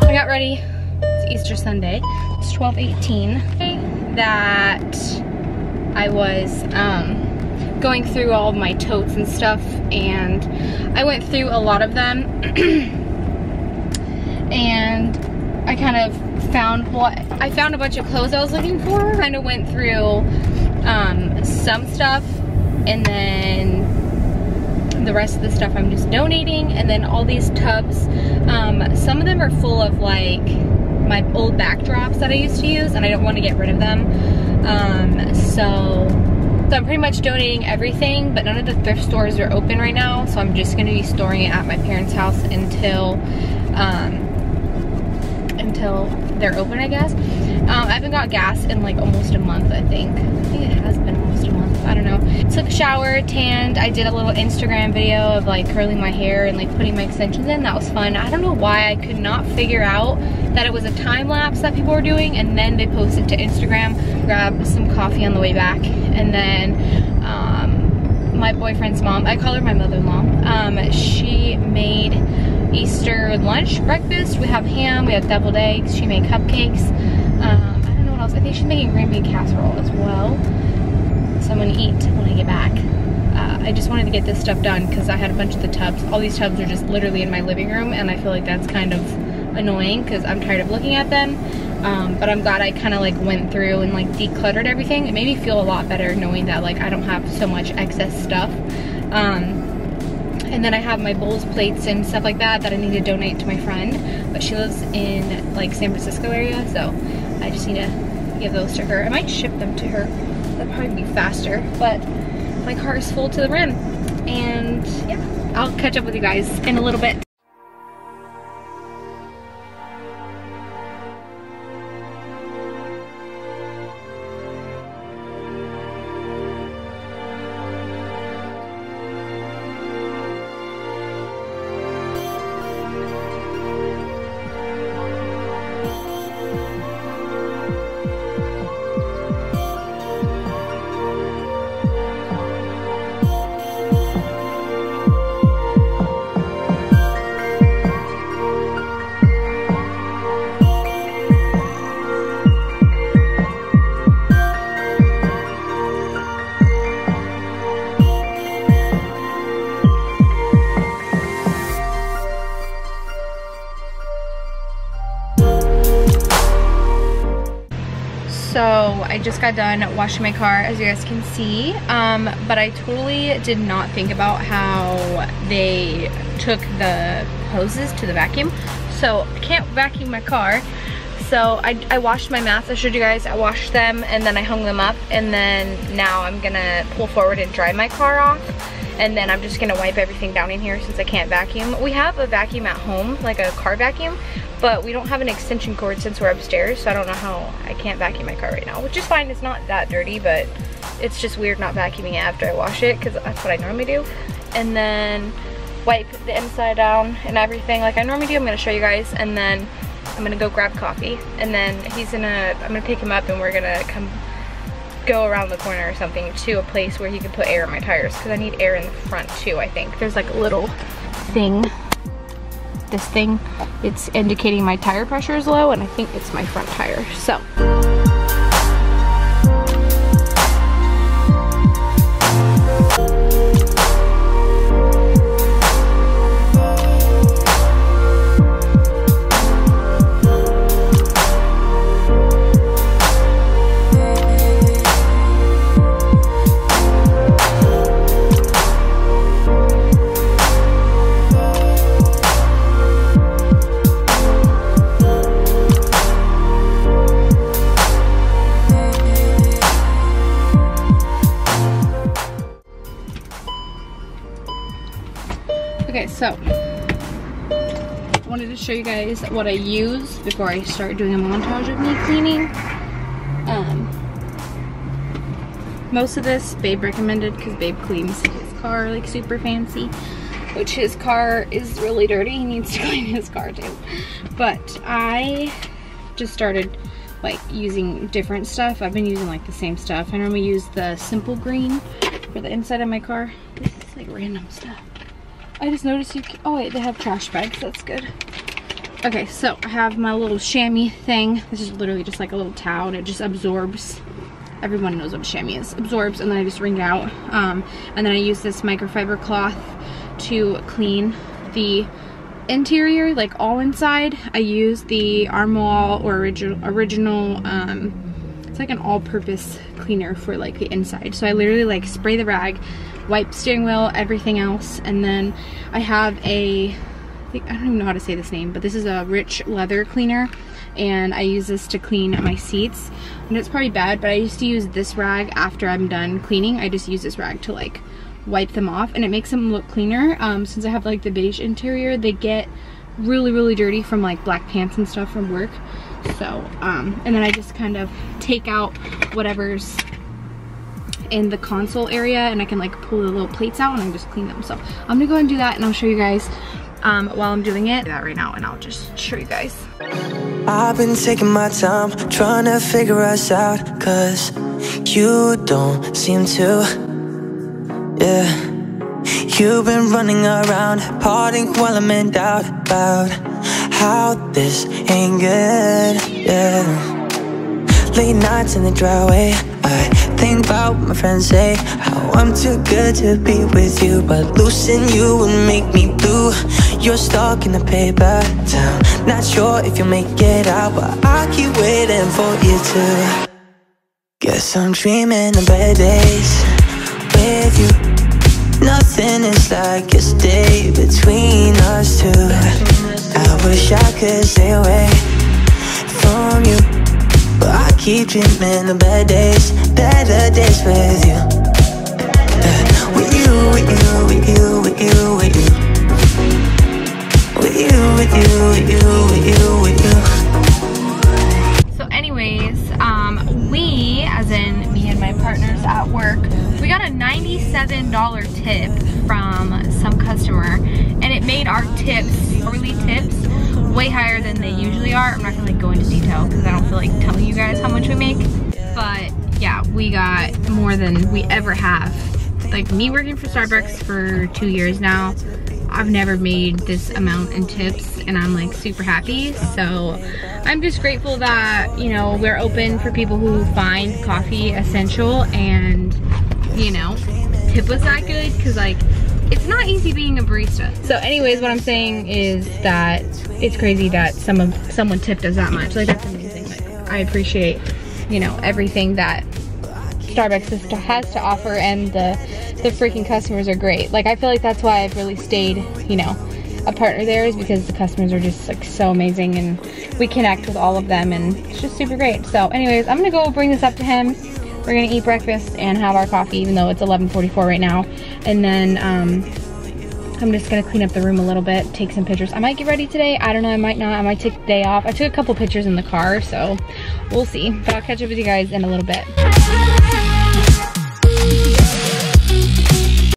I got ready. It's Easter Sunday. It's 12:18. That I was going through all of my totes and stuff, and I went through a lot of them and I kind of found I found a bunch of clothes I was looking for. Kind of went through some stuff, and then the rest of the stuff I'm just donating. And then all these tubs, some of them are full of like my old backdrops that I used to use, and I don't want to get rid of them. So I'm pretty much donating everything, but none of the thrift stores are open right now, so I'm just going to be storing it at my parents' house until they're open, I guess. I haven't got gas in like almost a month, I think. I think it has been almost a month. I don't know. Took a shower, tanned. I did a little Instagram video of like curling my hair and like putting my extensions in. That was fun. I don't know why I could not figure out that it was a time lapse that people were doing, and then they posted to Instagram. Grabbed some coffee on the way back, and then my boyfriend's mom, I call her my mother-in-law, she made Easter lunch, breakfast. We have ham, we have deviled eggs, she made cupcakes. I don't know what else. I think she's making green bean casserole as well. So I'm gonna eat when I get back. I just wanted to get this stuff done because I had a bunch of the tubs. All these tubs are just literally in my living room, and I feel like that's kind of annoying because I'm tired of looking at them. But I'm glad I kind of like went through and like decluttered everything. It made me feel a lot better knowing that like I don't have so much excess stuff. And then I have my bowls, plates, and stuff like that I need to donate to my friend, but she lives in like San Francisco area, so I just need to give those to her. I might ship them to her. That'd probably be faster, but my car is full to the rim. And yeah, I'll catch up with you guys in a little bit. So I just got done washing my car, as you guys can see, but I totally did not think about how they took the hoses to the vacuum. So I can't vacuum my car. So I washed my mats. I showed you guys, I washed them and then I hung them up, and then now I'm gonna pull forward and dry my car off. And then I'm just gonna wipe everything down in here since I can't vacuum. We have a vacuum at home, like a car vacuum, but we don't have an extension cord since we're upstairs, so I don't know how I can't vacuum my car right now, which is fine. It's not that dirty, but it's just weird not vacuuming it after I wash it, because that's what I normally do. And then wipe the inside down and everything like I normally do. I'm gonna show you guys, and then I'm gonna go grab coffee, and then I'm gonna pick him up, and we're gonna go around the corner or something to a place where he can put air in my tires, because I need air in the front too. I think there's like a little thing, this thing, it's indicating my tire pressure is low, and I think it's my front tire. So okay, so I wanted to show you guys what I use before I start doing a montage of me cleaning. Most of this Babe recommended because Babe cleans his car like super fancy, which his car is really dirty. He needs to clean his car too. But I just started like using different stuff. I've been using like the same stuff. I normally use the Simple Green for the inside of my car. This is like random stuff. I just noticed you can, oh wait, they have trash bags, that's good. Okay, so I have my little chamois thing. This is literally just like a little towel and it just absorbs. Everyone knows what a chamois is. Absorbs, and then I just wring it out. And then I use this microfiber cloth to clean the interior, like all inside. I use the Armol or original it's like an all-purpose cleaner for like the inside. So I literally like spray the rag, wipe steering wheel, everything else, and then I have a, I don't even know how to say this name, but this is a rich leather cleaner, and I use this to clean my seats. And it's probably bad, but I used to use this rag after I'm done cleaning. I just use this rag to like wipe them off, and it makes them look cleaner. Since I have like the beige interior, they get really dirty from like black pants and stuff from work. So and then I just kind of take out whatever's in the console area, and I can like pull the little plates out and I just clean them. So I'm gonna go ahead and do that, and I'll show you guys while I'm doing it. Do that right now, and I'll just show you guys. I've been taking my time trying to figure us out, cause you don't seem to, yeah. You've been running around, partying while I'm in doubt about how this ain't good, yeah. Late nights in the driveway, I think about what my friends say, how I'm too good to be with you, but losing you would make me blue. You're stuck in a paper town, not sure if you'll make it out, but I keep waiting for you to. Guess I'm dreaming of better days with you. Nothing is like yesterday between us two. I wish I could stay away from you, but I keep dreaming of better days with you. With you, with you, with you, with you, with you. With you, with you, with you, with you, with you. So anyways, we, as in me and my partners at work, we got a $97 tip from some customer, and it made our tips, hourly tips, way higher than they usually are. I'm not gonna like go into detail because I don't feel like telling you guys how much we make, but yeah, we got more than we ever have. Like, me working for Starbucks for 2 years now, I've never made this amount in tips, and I'm like super happy. So I'm just grateful that, you know, we're open for people who find coffee essential, and, you know, tip was that good, because like, it's not easy being a barista. So anyways, what I'm saying is that it's crazy that someone tipped us that much. Like, that's amazing. Like, I appreciate, you know, everything that Starbucks has to offer, and the freaking customers are great. Like, I feel like that's why I've really stayed, you know, a partner there, is because the customers are just like so amazing, and we connect with all of them, and it's just super great. So anyways, I'm gonna go bring this up to him. We're gonna eat breakfast and have our coffee, even though it's 11:44 right now. And then I'm just gonna clean up the room a little bit, take some pictures. I might get ready today, I don't know, I might not. I might take the day off. I took a couple pictures in the car, so we'll see. But I'll catch up with you guys in a little bit.